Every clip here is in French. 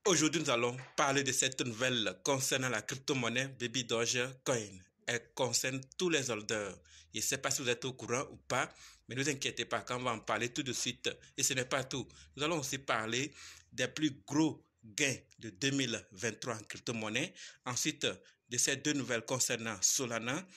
Aujourd'hui, nous allons parler de cette nouvelle concernant la crypto-monnaie Baby Dogecoin. Elle concerne tous les holders. Je ne sais pas si vous êtes au courant ou pas, mais ne vous inquiétez pas, quand on va en parler tout de suite. Et ce n'est pas tout. Nous allons aussi parler des plus gros gains de 2023 en crypto-monnaie. Ensuite, de ces deux nouvelles concernant Solana,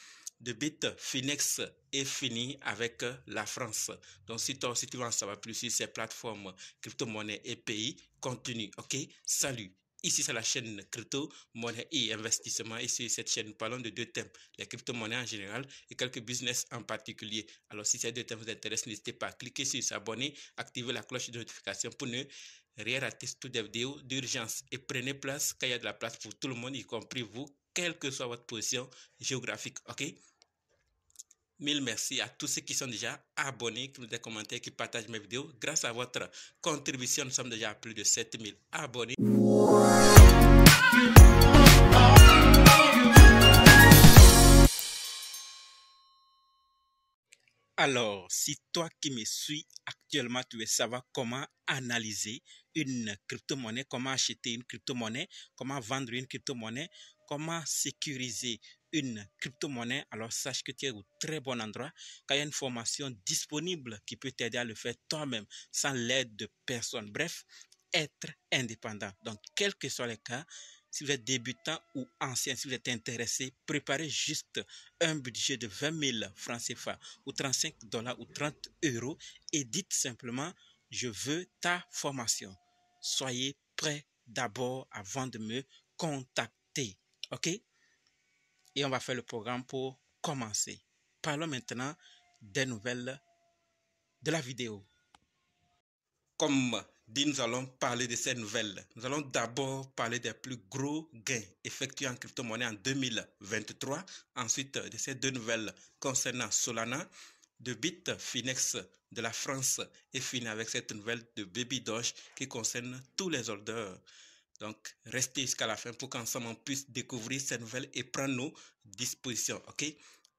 de Bitfinex est fini avec la France. Donc, si toi aussi tu veux en savoir plus sur ces plateformes crypto-monnaie et pays, continue, ok? Salut! Ici, c'est la chaîne Crypto, Monnaie et Investissement. Et sur cette chaîne, nous parlons de deux thèmes, les crypto-monnaies en général et quelques business en particulier. Alors, si ces deux thèmes vous intéressent, n'hésitez pas à cliquer sur s'abonner, activer la cloche de notification pour ne rien rater toutes les vidéos d'urgence. Et prenez place, car il y a de la place pour tout le monde, y compris vous, quelle que soit votre position géographique, ok? Mille merci à tous ceux qui sont déjà abonnés, qui nous ont commenté, qui partagent mes vidéos. Grâce à votre contribution, nous sommes déjà à plus de 7000 abonnés. Alors, si toi qui me suis actuellement, tu veux savoir comment analyser une crypto-monnaie, comment acheter une crypto-monnaie, comment vendre une crypto-monnaie, comment sécuriser une crypto-monnaie, alors sache que tu es au très bon endroit, car il y a une formation disponible qui peut t'aider à le faire toi-même sans l'aide de personne. Bref, être indépendant. Donc, quels que soient les cas, si vous êtes débutant ou ancien, si vous êtes intéressé, préparez juste un budget de 20 000 francs CFA ou 35 $ ou 30 € et dites simplement, je veux ta formation. Soyez prêts d'abord avant de me contacter. OK? Et on va faire le programme pour commencer. Parlons maintenant des nouvelles de la vidéo. Comme dit, nous allons parler de ces nouvelles. Nous allons d'abord parler des plus gros gains effectués en crypto-monnaie en 2023. Ensuite, de ces deux nouvelles concernant Solana, de Bitfinex de la France et fini avec cette nouvelle de Baby Doge qui concerne tous les holders. Donc, restez jusqu'à la fin pour qu'ensemble on puisse découvrir ces nouvelles et prendre nos dispositions, ok?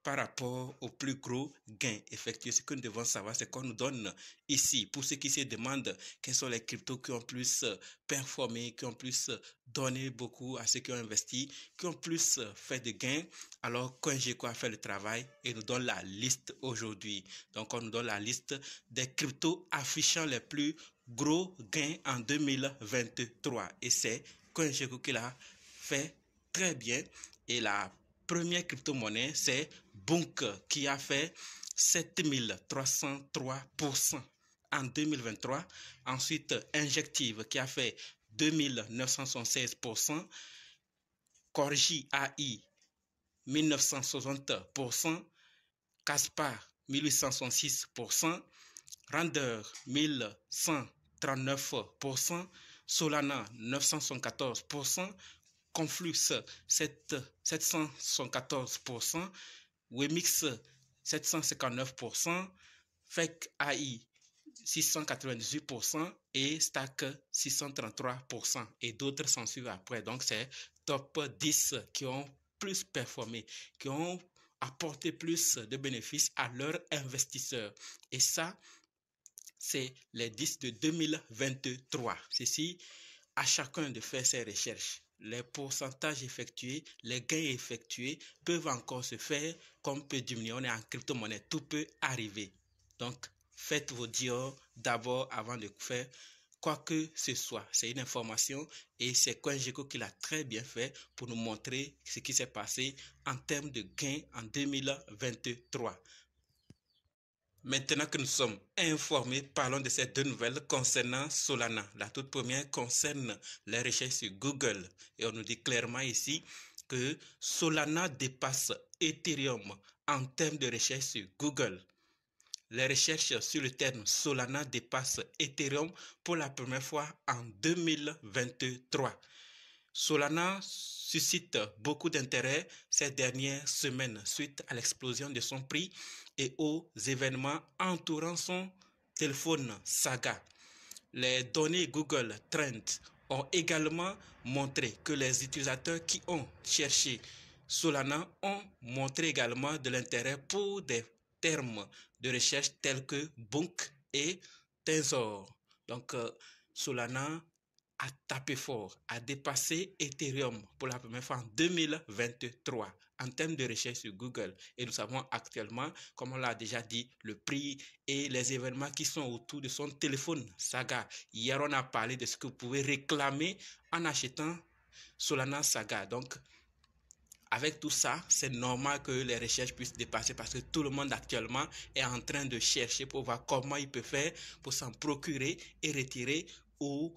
Par rapport aux plus gros gains effectués, ce que nous devons savoir, c'est qu'on nous donne ici, pour ceux qui se demandent quels sont les cryptos qui ont plus performé, qui ont plus donné beaucoup à ceux qui ont investi, qui ont plus fait de gains, alors CoinGecko a fait le travail et nous donne la liste aujourd'hui. Donc, on nous donne la liste des cryptos affichant les plus gros gains en 2023. Et c'est CoinGecko qui l'a fait très bien. Et la première crypto-monnaie, c'est Bunk qui a fait 7303% en 2023. Ensuite, Injective qui a fait 2976%. Corgi AI 1960%. Caspar 1866%. Render 1139%, Solana 974%, Conflux 714%, Wemix 759%, Fake AI 698% et Stack 633% et d'autres s'en suivent après. Donc c'est top 10 qui ont plus performé, qui ont apporté plus de bénéfices à leurs investisseurs. Et ça, c'est les 10 de 2023. Ceci, à chacun de faire ses recherches. Les pourcentages effectués, les gains effectués peuvent encore se faire comme peut diminuer. On est en crypto-monnaie, tout peut arriver. Donc, faites vos deals d'abord avant de faire quoi que ce soit. C'est une information et c'est CoinGecko qui l'a très bien fait pour nous montrer ce qui s'est passé en termes de gains en 2023. Maintenant que nous sommes informés, parlons de ces deux nouvelles concernant Solana. La toute première concerne les recherches sur Google. Et on nous dit clairement ici que Solana dépasse Ethereum en termes de recherche sur Google. Les recherches sur le terme Solana dépassent Ethereum pour la première fois en 2023. Solana suscite beaucoup d'intérêt ces dernières semaines suite à l'explosion de son prix et aux événements entourant son téléphone Saga. Les données Google Trends ont également montré que les utilisateurs qui ont cherché Solana ont montré également de l'intérêt pour des termes de recherche tels que Bunk et Tensor. Donc, Solana a tapé fort, a dépassé Ethereum pour la première fois en 2023 en termes de recherche sur Google. Et nous savons actuellement, comme on l'a déjà dit, le prix et les événements qui sont autour de son téléphone Saga. Hier, on a parlé de ce que vous pouvez réclamer en achetant Solana Saga. Donc, avec tout ça, c'est normal que les recherches puissent dépasser parce que tout le monde actuellement est en train de chercher pour voir comment il peut faire pour s'en procurer et retirer ou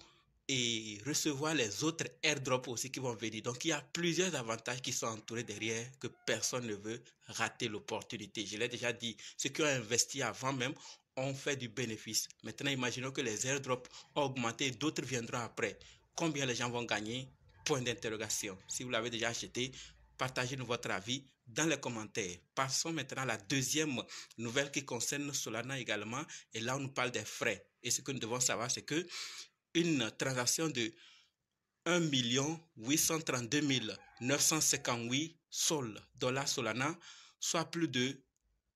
et recevoir les autres airdrops aussi qui vont venir. Donc, il y a plusieurs avantages qui sont entourés derrière que personne ne veut rater l'opportunité. Je l'ai déjà dit, ceux qui ont investi avant même ont fait du bénéfice. Maintenant, imaginons que les airdrops ont augmenté, d'autres viendront après. Combien les gens vont gagner? Point d'interrogation. Si vous l'avez déjà acheté, partagez-nous votre avis dans les commentaires. Passons maintenant à la deuxième nouvelle qui concerne Solana également. Et là, on nous parle des frais. Et ce que nous devons savoir, c'est que une transaction de 1 832 958 dollars Solana, soit plus de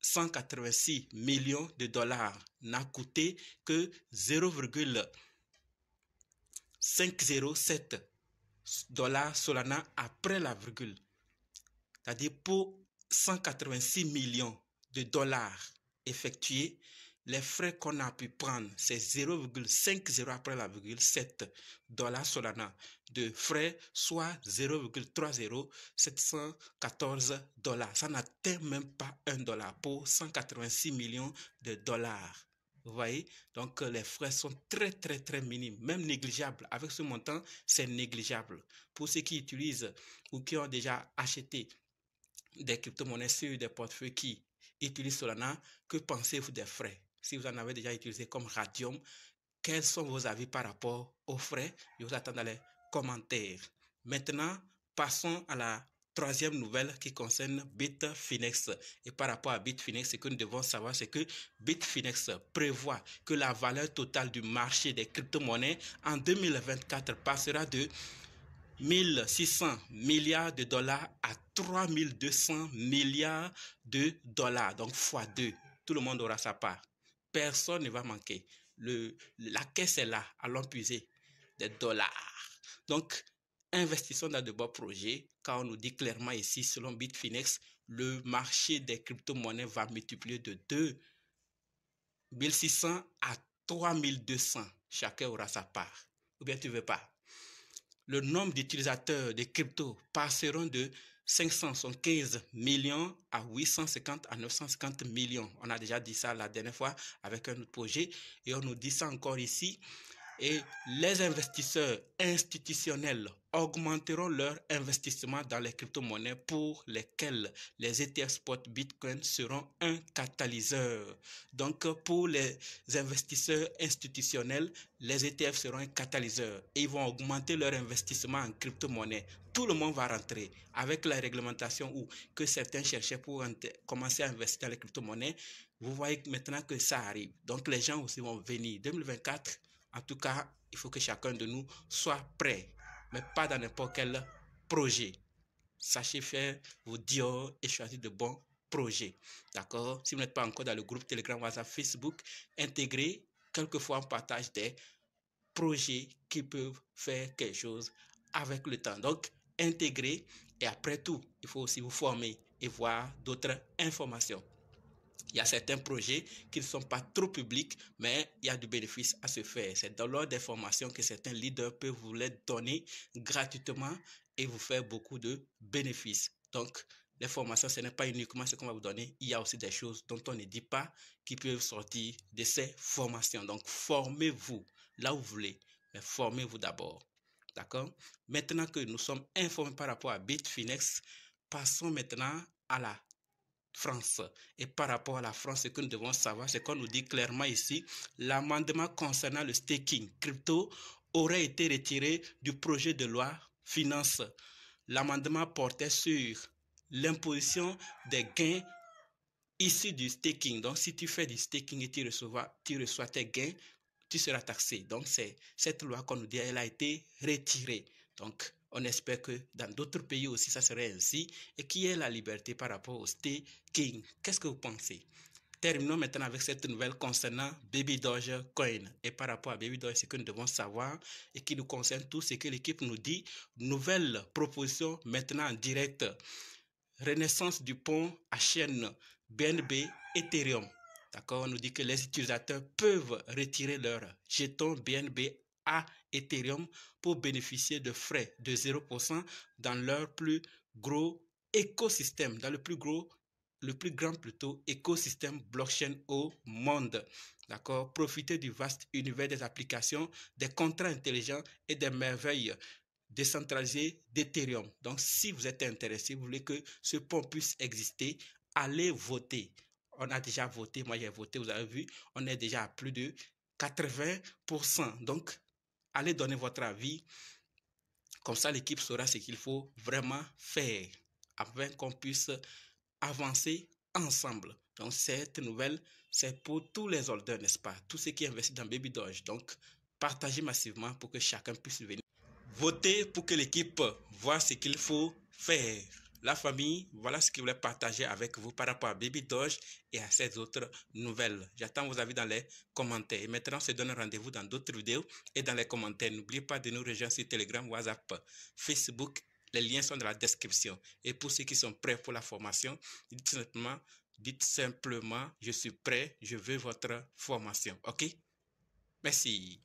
186 millions de dollars, n'a coûté que 0,507 dollars Solana après la virgule. C'est-à-dire pour 186 millions de dollars effectués, les frais qu'on a pu prendre, c'est 0,50 après la virgule 7 dollars Solana de frais, soit 0,30714 dollars. Ça n'atteint même pas 1 dollar pour 186 millions de dollars. Vous voyez, donc les frais sont très minimes, même négligeables. Avec ce montant, c'est négligeable. Pour ceux qui utilisent ou qui ont déjà acheté des crypto-monnaies sur des portefeuilles qui utilisent Solana, que pensez-vous des frais? Si vous en avez déjà utilisé comme Radium, quels sont vos avis par rapport aux frais? Je vous attends dans les commentaires. Maintenant, passons à la troisième nouvelle qui concerne Bitfinex. Et par rapport à Bitfinex, ce que nous devons savoir, c'est que Bitfinex prévoit que la valeur totale du marché des crypto-monnaies en 2024 passera de 1600 milliards de dollars à 3200 milliards de dollars, donc fois 2. Tout le monde aura sa part. Personne ne va manquer. La caisse est là, allons puiser des dollars. Donc, investissons dans de beaux projets, car on nous dit clairement ici, selon Bitfinex, le marché des crypto-monnaies va multiplier de 2600 à 3200. Chacun aura sa part. Ou bien tu ne veux pas? Le nombre d'utilisateurs de crypto passeront de 575 millions à 850 à 950 millions. On a déjà dit ça la dernière fois avec un autre projet et on nous dit ça encore ici. Et les investisseurs institutionnels augmenteront leur investissement dans les crypto-monnaies pour lesquelles les ETF spot Bitcoin seront un catalyseur. Donc, pour les investisseurs institutionnels, les ETF seront un catalyseur et ils vont augmenter leur investissement en crypto-monnaie. Tout le monde va rentrer avec la réglementation où que certains cherchaient pour commencer à investir dans les crypto-monnaies. Vous voyez maintenant que ça arrive. Donc, les gens aussi vont venir. 2024, en tout cas, il faut que chacun de nous soit prêt, mais pas dans n'importe quel projet. Sachez faire vos dios et choisir de bons projets. D'accord? Si vous n'êtes pas encore dans le groupe Telegram, WhatsApp, Facebook, intégrez. Quelquefois, on partage des projets qui peuvent faire quelque chose avec le temps. Donc, intégrez et après tout, il faut aussi vous former et voir d'autres informations. Il y a certains projets qui ne sont pas trop publics, mais il y a du bénéfice à se faire. C'est dans l'ordre des formations que certains leaders peuvent vous les donner gratuitement et vous faire beaucoup de bénéfices. Donc, les formations, ce n'est pas uniquement ce qu'on va vous donner. Il y a aussi des choses dont on ne dit pas qui peuvent sortir de ces formations. Donc, formez-vous là où vous voulez, mais formez-vous d'abord. D'accord? Maintenant que nous sommes informés par rapport à Bitfinex, passons maintenant à la France. Et par rapport à la France, ce que nous devons savoir, c'est qu'on nous dit clairement ici, l'amendement concernant le staking crypto aurait été retiré du projet de loi finance. L'amendement portait sur l'imposition des gains issus du staking. Donc, si tu fais du staking et tu reçois tes gains, tu seras taxé. Donc, c'est cette loi qu'on nous dit, elle a été retirée. Donc, on espère que dans d'autres pays aussi, ça serait ainsi et qu'il y ait la liberté par rapport au staking. Qu'est-ce que vous pensez? Terminons maintenant avec cette nouvelle concernant Baby Doge Coin. Et par rapport à Baby Doge, ce que nous devons savoir et qui nous concerne tous, c'est que l'équipe nous dit nouvelle proposition maintenant en direct. Renaissance du pont à chaîne BNB Ethereum. D'accord, on nous dit que les utilisateurs peuvent retirer leur jeton BNB à Ethereum pour bénéficier de frais de 0% dans leur plus gros écosystème, dans le plus grand plutôt écosystème blockchain au monde. D'accord, profiter du vaste univers des applications, des contrats intelligents et des merveilles décentralisées d'Ethereum. Donc, si vous êtes intéressé, vous voulez que ce pont puisse exister, allez voter. On a déjà voté, moi j'ai voté, vous avez vu, on est déjà à plus de 80%. Donc, allez donner votre avis. Comme ça, l'équipe saura ce qu'il faut vraiment faire afin qu'on puisse avancer ensemble. Donc, cette nouvelle, c'est pour tous les holders, n'est-ce pas? Tous ceux qui investissent dans Baby Doge. Donc, partagez massivement pour que chacun puisse venir. Votez pour que l'équipe voit ce qu'il faut faire. La famille, voilà ce que je voulais partager avec vous par rapport à Baby Doge et à ces autres nouvelles. J'attends vos avis dans les commentaires. Et maintenant, on se donne rendez-vous dans d'autres vidéos et dans les commentaires. N'oubliez pas de nous rejoindre sur Telegram, WhatsApp, Facebook. Les liens sont dans la description. Et pour ceux qui sont prêts pour la formation, dites simplement, je suis prêt, je veux votre formation. OK? Merci.